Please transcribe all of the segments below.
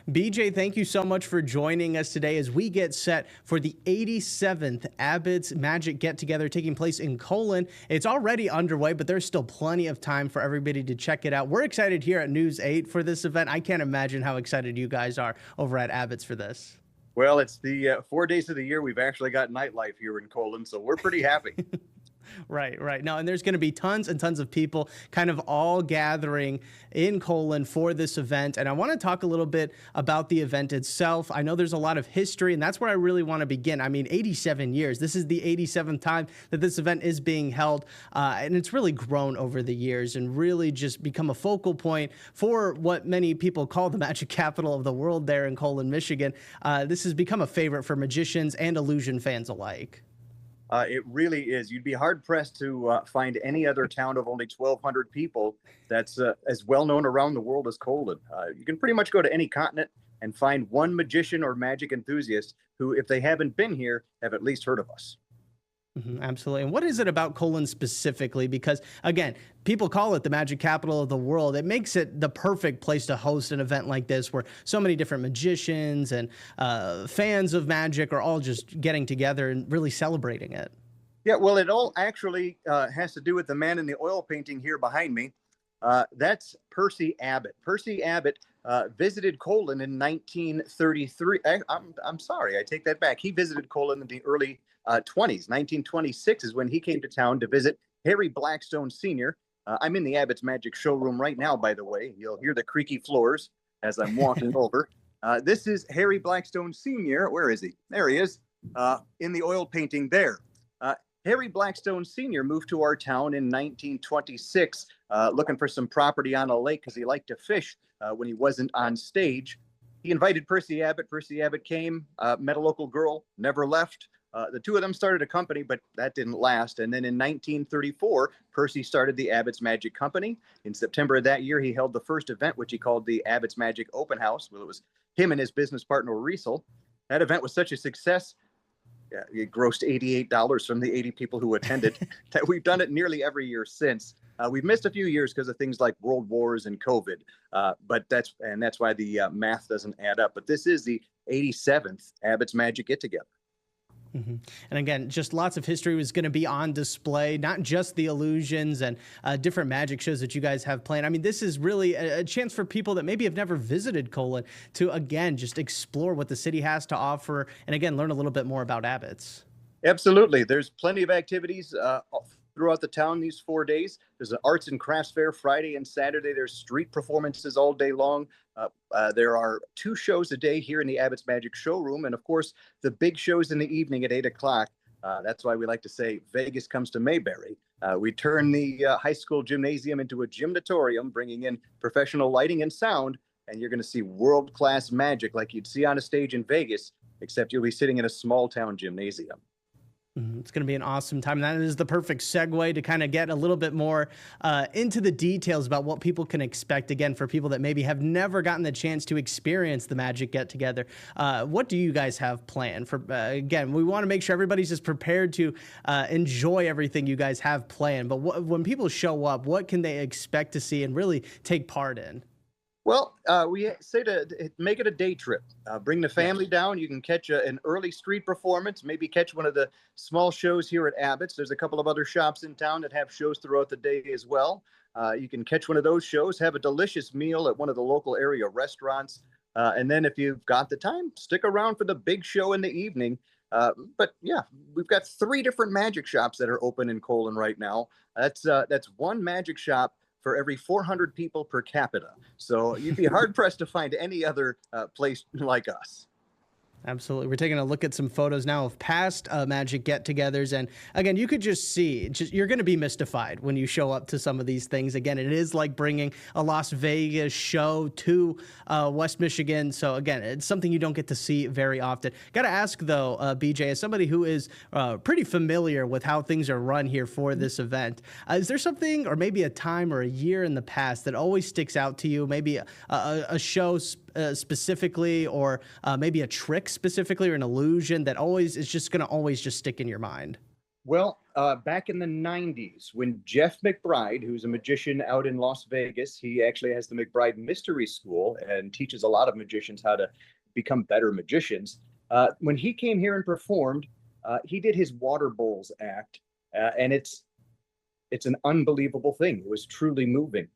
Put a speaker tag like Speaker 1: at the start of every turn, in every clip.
Speaker 1: BJ, thank you so much for joining us today as we get set for the 87th Abbott's Magic Get Together taking place in Colon. It's already underway, but there's still plenty of time for everybody to check it out. We're excited here at News 8 for this event. I can't imagine how excited you guys are over at Abbott's for this.
Speaker 2: Well, it's the 4 days of the year we've actually got nightlife here in Colon, so we're pretty happy.
Speaker 1: Right. No, and there's going to be tons and tons of people kind of all gathering in Colon for this event. And I want to talk a little bit about the event itself. I know there's a lot of history, and that's where I really want to begin. I mean, 87 years. This is the 87th time that this event is being held, and it's really grown over the years and really just become a focal point for what many people call the magic capital of the world there in Colon, Michigan. This has become a favorite for magicians and illusion fans alike.
Speaker 2: It really is. You'd be hard-pressed to find any other town of only 1,200 people that's as well-known around the world as Colon. You can pretty much go to any continent and find one magician or magic enthusiast who, if they haven't been here, have at least heard of us.
Speaker 1: Absolutely. And what is it about Colon specifically? Because, again, people call it the magic capital of the world. It makes it the perfect place to host an event like this where so many different magicians and fans of magic are all just getting together and really celebrating it.
Speaker 2: Yeah, well, it all actually has to do with the man in the oil painting here behind me. That's Percy Abbott. Percy Abbott visited Colon in 1933. I'm sorry, I take that back. He visited Colon in the early 20s. 1926 is when he came to town to visit Harry Blackstone Sr. I'm in the Abbott's Magic showroom right now, by the way. You'll hear the creaky floors as I'm walking over. This is Harry Blackstone Sr. Where is he? There he is, in the oil painting there. Harry Blackstone Sr. moved to our town in 1926, looking for some property on a lake because he liked to fish when he wasn't on stage. He invited Percy Abbott. Percy Abbott came, met a local girl, never left. The two of them started a company, but that didn't last. And then in 1934, Percy started the Abbott's Magic Company. In September of that year, he held the first event, which he called the Abbott's Magic Open House. Well, it was him and his business partner, Riesel. That event was such a success. Yeah, it grossed $88 from the 80 people who attended. That we've done it nearly every year since. We've missed a few years because of things like world wars and COVID, but that's why the math doesn't add up. But this is the 87th Abbott's Magic Get Together.
Speaker 1: And again, just lots of history was going to be on display, not just the illusions and different magic shows that you guys have planned. I mean, this is really a chance for people that maybe have never visited Colon to, again, just explore what the city has to offer and, again, learn a little bit more about Abbott's.
Speaker 2: Absolutely. There's plenty of activities throughout the town these 4 days. There's an arts and crafts fair Friday and Saturday. There's street performances all day long. There are 2 shows a day here in the Abbott's Magic showroom. And of course, the big shows in the evening at 8 o'clock. That's why we like to say Vegas comes to Mayberry. We turn the high school gymnasium into a gymnatorium, bringing in professional lighting and sound. And you're going to see world-class magic like you'd see on a stage in Vegas, except you'll be sitting in a small town gymnasium.
Speaker 1: It's going to be an awesome time. That is the perfect segue to kind of get a little bit more into the details about what people can expect, again, for people that maybe have never gotten the chance to experience the Magic Get Together. What do you guys have planned? For again, we want to make sure everybody's just prepared to enjoy everything you guys have planned. But when people show up, what can they expect to see and really take part in?
Speaker 2: Well, we say to make it a day trip. Bring the family down. You can catch an early street performance, maybe catch one of the small shows here at Abbott's. There's a couple of other shops in town that have shows throughout the day as well. You can catch one of those shows, have a delicious meal at one of the local area restaurants. And then if you've got the time, stick around for the big show in the evening. But yeah, we've got 3 different magic shops that are open in Colon right now. That's one magic shop for every 400 people per capita. So you'd be hard-pressed to find any other place like us.
Speaker 1: Absolutely. We're taking a look at some photos now of past Magic Get-togethers. And again, you could just see, you're going to be mystified when you show up to some of these things. Again, it is like bringing a Las Vegas show to West Michigan. So again, it's something you don't get to see very often. Got to ask, though, BJ, as somebody who is pretty familiar with how things are run here for this event, is there something or maybe a time or a year in the past that always sticks out to you? Maybe a show specifically, or maybe a trick specifically, or an illusion that always is just going to always just stick in your mind?
Speaker 2: Well, back in the 90s, when Jeff McBride, who's a magician out in Las Vegas, he actually has the McBride Mystery School and teaches a lot of magicians how to become better magicians. When he came here and performed, he did his Water Bowls act, and it's an unbelievable thing. It was truly moving.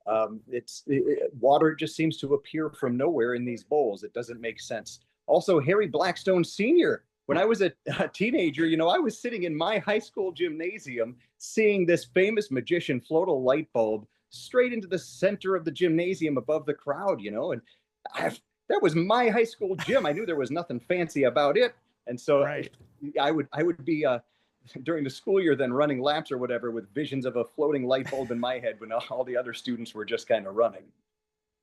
Speaker 2: Water just seems to appear from nowhere in these bowls. It doesn't make sense. Also, Harry Blackstone Sr. When I was a teenager, I was sitting in my high school gymnasium seeing this famous magician float a light bulb straight into the center of the gymnasium above the crowd, and that was my high school gym. I knew there was nothing fancy about it. And so
Speaker 1: Right.
Speaker 2: I would be during the school year then running laps or whatever with visions of a floating light bulb in my head when all the other students were just kind of running.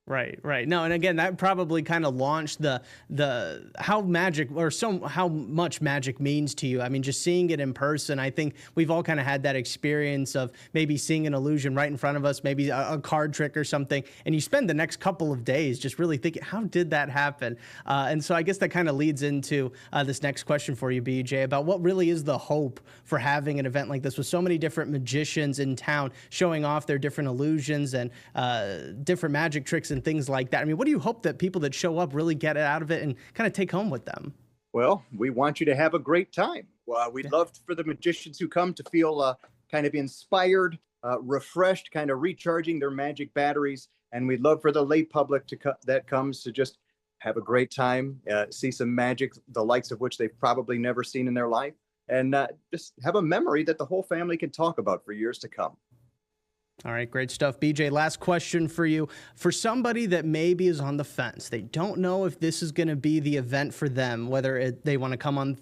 Speaker 1: Right, right. No, and again, that probably kind of launched the how magic or how much magic means to you. I mean, just seeing it in person, I think we've all kind of had that experience of maybe seeing an illusion right in front of us, maybe a card trick or something, and you spend the next couple of days just really thinking, how did that happen? And so I guess that kind of leads into this next question for you, BJ, about what really is the hope for having an event like this with so many different magicians in town showing off their different illusions and different magic tricks and things like that. I mean, what do you hope that people that show up really get out of it and kind of take home with them?
Speaker 2: Well, we want you to have a great time. We'd love for the magicians who come to feel kind of inspired, refreshed, kind of recharging their magic batteries. And we'd love for the lay public that comes to just have a great time, see some magic, the likes of which they've probably never seen in their life, and just have a memory that the whole family can talk about for years to come.
Speaker 1: All right, great stuff. BJ, last question for you. For somebody that maybe is on the fence, they don't know if this is going to be the event for them, whether they want to come on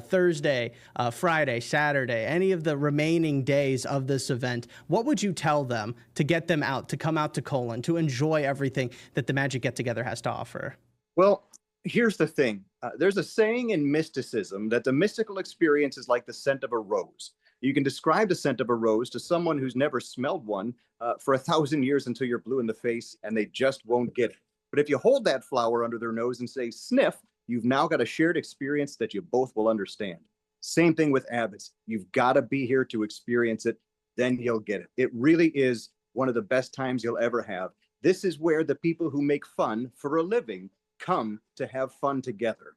Speaker 1: Thursday, Friday, Saturday, any of the remaining days of this event, what would you tell them to get them out, to come out to Colon, to enjoy everything that the Magic Get Together has to offer?
Speaker 2: Well, here's the thing. There's a saying in mysticism that the mystical experience is like the scent of a rose. You can describe the scent of a rose to someone who's never smelled one for 1,000 years until you're blue in the face and they just won't get it. But if you hold that flower under their nose and say, sniff, you've now got a shared experience that you both will understand. Same thing with Abbott's. You've got to be here to experience it, then you'll get it. It really is one of the best times you'll ever have. This is where the people who make fun for a living come to have fun together.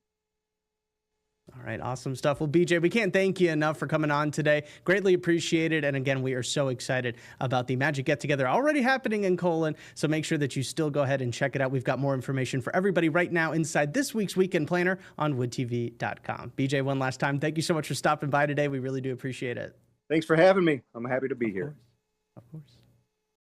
Speaker 1: All right, awesome stuff. Well, BJ, we can't thank you enough for coming on today. Greatly appreciated. And again, we are so excited about the Magic Get Together already happening in Colon. So make sure that you still go ahead and check it out. We've got more information for everybody right now inside this week's Weekend Planner on woodtv.com. BJ, one last time, thank you so much for stopping by today. We really do appreciate it.
Speaker 2: Thanks for having me. I'm happy to be here.
Speaker 1: Of course.